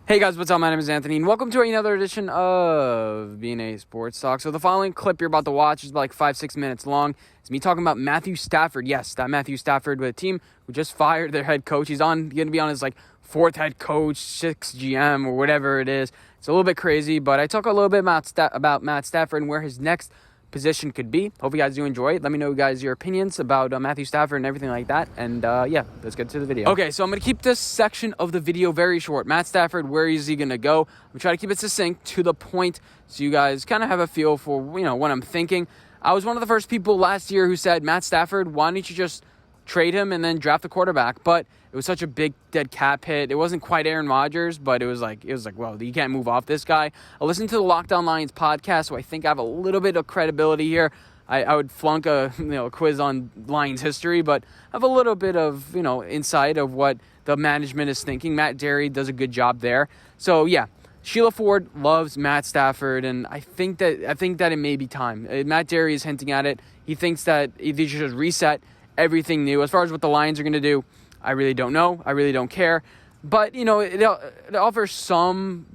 Hey guys, what's up? My name is Anthony, and welcome to another edition of B&A Sports Talk. So the following clip you're about to watch is about like 5-6 minutes long. It's me talking about Matthew Stafford. Yes, that Matthew Stafford with a team who just fired their head coach. He's going to be on his fourth head coach, 6th GM, or whatever it is. It's a little bit crazy, but I talk a little bit about Matt Stafford and where his next position could be. Hope you guys do enjoy it. Let me know, guys, your opinions about Matthew Stafford and everything like that. And yeah, let's get to the video. Okay, so I'm going to keep this section of the video very short. Matt Stafford, where is he going to go? I'm going to try to keep it succinct, to the point, so you guys kind of have a feel for, what I'm thinking. I was one of the first people last year who said, Matt Stafford, why don't you just trade him and then draft the quarterback? But it was such a big dead cap hit. It wasn't quite Aaron Rodgers, but it was like, well, you can't move off this guy. I listened to the Lockdown Lions podcast, so I think I have a little bit of credibility here. I would flunk a quiz on Lions history, but I have a little bit of insight of what the management is thinking. Matt Derry does a good job there. So yeah, Sheila Ford loves Matt Stafford, and I think that it may be time. Matt Derry is hinting at it. He thinks that they should just reset everything new. As far as what the Lions are going to do, I really don't know. I really don't care. But, it offers some,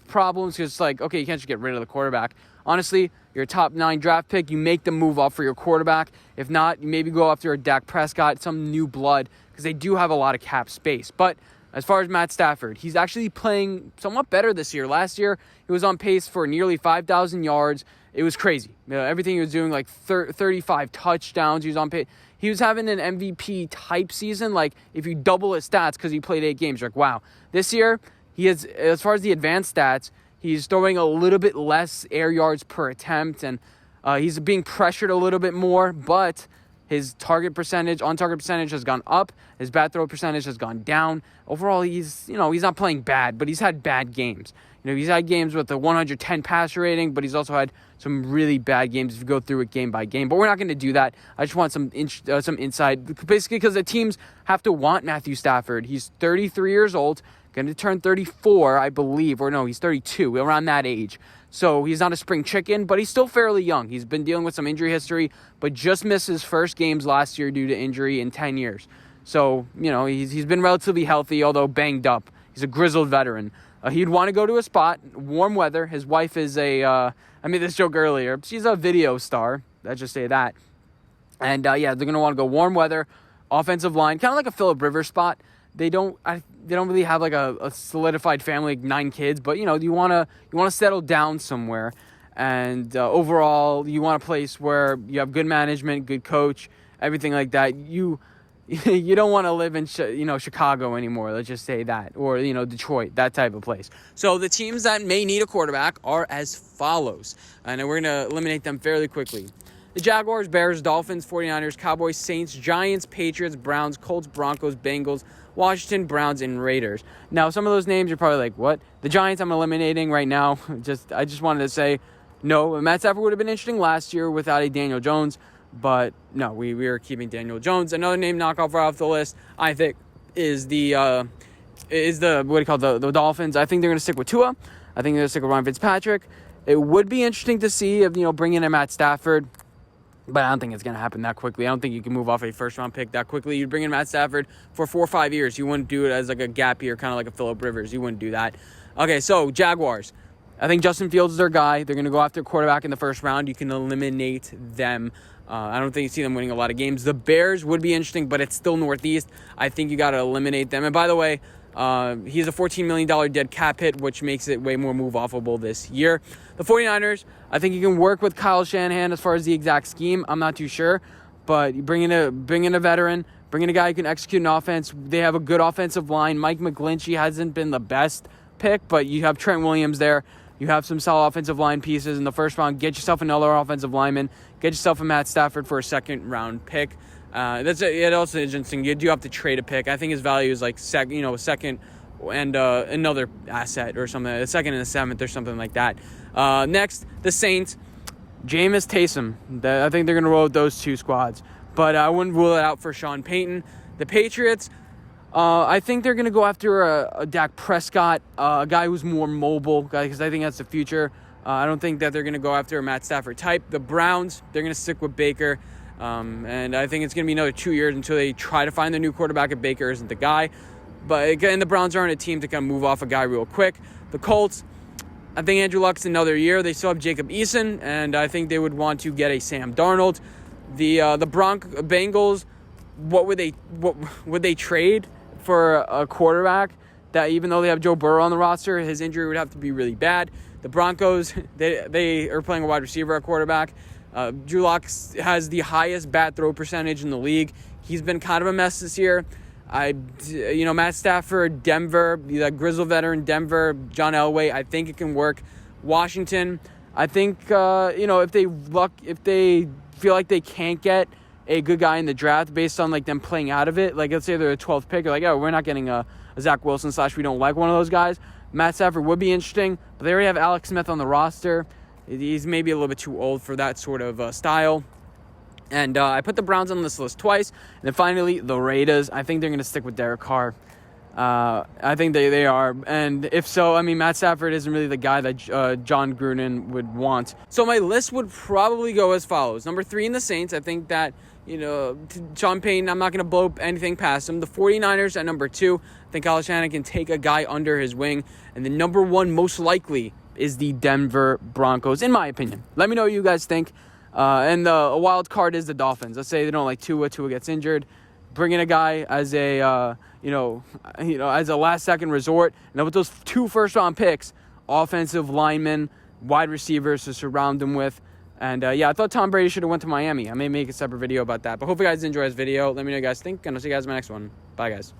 problems, because it's like, okay, you can't just get rid of the quarterback. Honestly, you're a top 9 draft pick. You make the move off for your quarterback. If not, you maybe go after a Dak Prescott, some new blood, because they do have a lot of cap space. But as far as Matt Stafford, he's actually playing somewhat better this year. Last year, he was on pace for nearly 5,000 yards. It was crazy. Everything he was doing, 35 touchdowns. He was on pace. He was having an MVP type season. If you double his stats because he played 8 games, you're like, wow. This year, he has, as far as the advanced stats, he's throwing a little bit less air yards per attempt, and he's being pressured a little bit more, but his on-target percentage has gone up. His bad throw percentage has gone down. Overall, he's not playing bad, but he's had bad games. He's had games with a 110 passer rating, but he's also had some really bad games if you go through it game by game. But we're not going to do that. I just want some insight, basically because the teams have to want Matthew Stafford. He's 33 years old, going to turn 34, I believe. Or no, he's 32, around that age. So he's not a spring chicken, but he's still fairly young. He's been dealing with some injury history, but just missed his first games last year due to injury in 10 years. So, he's been relatively healthy, although banged up. He's a grizzled veteran. He'd want to go to a spot, warm weather. His wife is I made this joke earlier. She's a video star. Let's just say that. And, they're going to want to go warm weather, offensive line, kind of like a Phillip Rivers spot. They don't really have a solidified family, 9 kids, but, you want to settle down somewhere. And overall, you want a place where you have good management, good coach, everything like that. You don't want to live in Chicago anymore, let's just say that, or Detroit, that type of place. So the teams that may need a quarterback are as follows, and we're going to eliminate them fairly quickly. The Jaguars, Bears, Dolphins, 49ers, Cowboys, Saints, Giants, Patriots, Browns, Colts, Broncos, Bengals, Washington, Browns, and Raiders. Now, some of those names you're probably like, what? The Giants I'm eliminating right now. I just wanted to say no. Matt Stafford would have been interesting last year without a Daniel Jones. But no, we are keeping Daniel Jones. Another name knockoff right off the list, I think, is the Dolphins. I think they're going to stick with Tua. I think they're going to stick with Ryan Fitzpatrick. It would be interesting to see if bringing in Matt Stafford, but I don't think it's going to happen that quickly. I don't think you can move off a first-round pick that quickly. You'd bring in Matt Stafford for 4 or 5 years. You wouldn't do it as a gap year, kind of like a Phillip Rivers. You wouldn't do that. Okay, so Jaguars. I think Justin Fields is their guy. They're going to go after a quarterback in the first round. You can eliminate them. I don't think you see them winning a lot of games. The Bears would be interesting, but it's still Northeast. I think you got to eliminate them. And by the way, he's a $14 million dead cap hit, which makes it way more move-offable this year. The 49ers, I think you can work with Kyle Shanahan as far as the exact scheme. I'm not too sure. But you bring in a veteran, bring in a guy who can execute an offense. They have a good offensive line. Mike McGlinchey hasn't been the best pick, but you have Trent Williams there. You have some solid offensive line pieces in the first round. Get yourself another offensive lineman. Get yourself a Matt Stafford for a second-round pick. It also is interesting. You do have to trade a pick. I think his value is second and another asset or something. A second and a seventh or something like that. Next, the Saints. Jameis Taysom. I think they're going to roll with those 2 squads. But I wouldn't rule it out for Sean Payton. The Patriots. I think they're going to go after a Dak Prescott, a guy who's more mobile, because I think that's the future. I don't think that they're going to go after a Matt Stafford type. The Browns, they're going to stick with Baker. And I think it's going to be another 2 years until they try to find the new quarterback if Baker isn't the guy. But again, the Browns aren't a team to kind of move off a guy real quick. The Colts, I think Andrew Luck's another year. They still have Jacob Eason, and I think they would want to get a Sam Darnold. The Bengals, what would they trade for a quarterback that, even though they have Joe Burrow on the roster, his injury would have to be really bad? The Broncos, they are playing a wide receiver at quarterback. Drew Lock has the highest bat throw percentage in the league. He's been kind of a mess this year. Matt Stafford, Denver, the Grizzle veteran, Denver, John Elway, I think it can work. Washington, I think, if they feel like they can't get a good guy in the draft based on, like, them playing out of it, like, let's say they're a 12th pick, like, oh, we're not getting a Zach Wilson / we don't like one of those guys. Matt Stafford would be interesting, but they already have Alex Smith on the roster. He's maybe a little bit too old for that sort of style. And I put the Browns on this list twice. And then finally, the Raiders. I think they're going to stick with Derek Carr. I think they are. And if so, I mean, Matt Stafford isn't really the guy that John Gruden would want. So my list would probably go as follows. Number 3 in the Saints. I think that, Sean Payton, I'm not going to blow anything past him. The 49ers at number 2. I think Kyle Shanahan can take a guy under his wing. And the number 1 most likely is the Denver Broncos, in my opinion. Let me know what you guys think. And a wild card is the Dolphins. Let's say they don't like Tua gets injured. Bring in a guy as a as a last second resort. And with those 2 first-round picks, offensive linemen, wide receivers to surround them with. And I thought Tom Brady should have went to Miami. I may make a separate video about that. But hope you guys enjoy this video. Let me know what you guys think, and I'll see you guys in my next one. Bye, guys.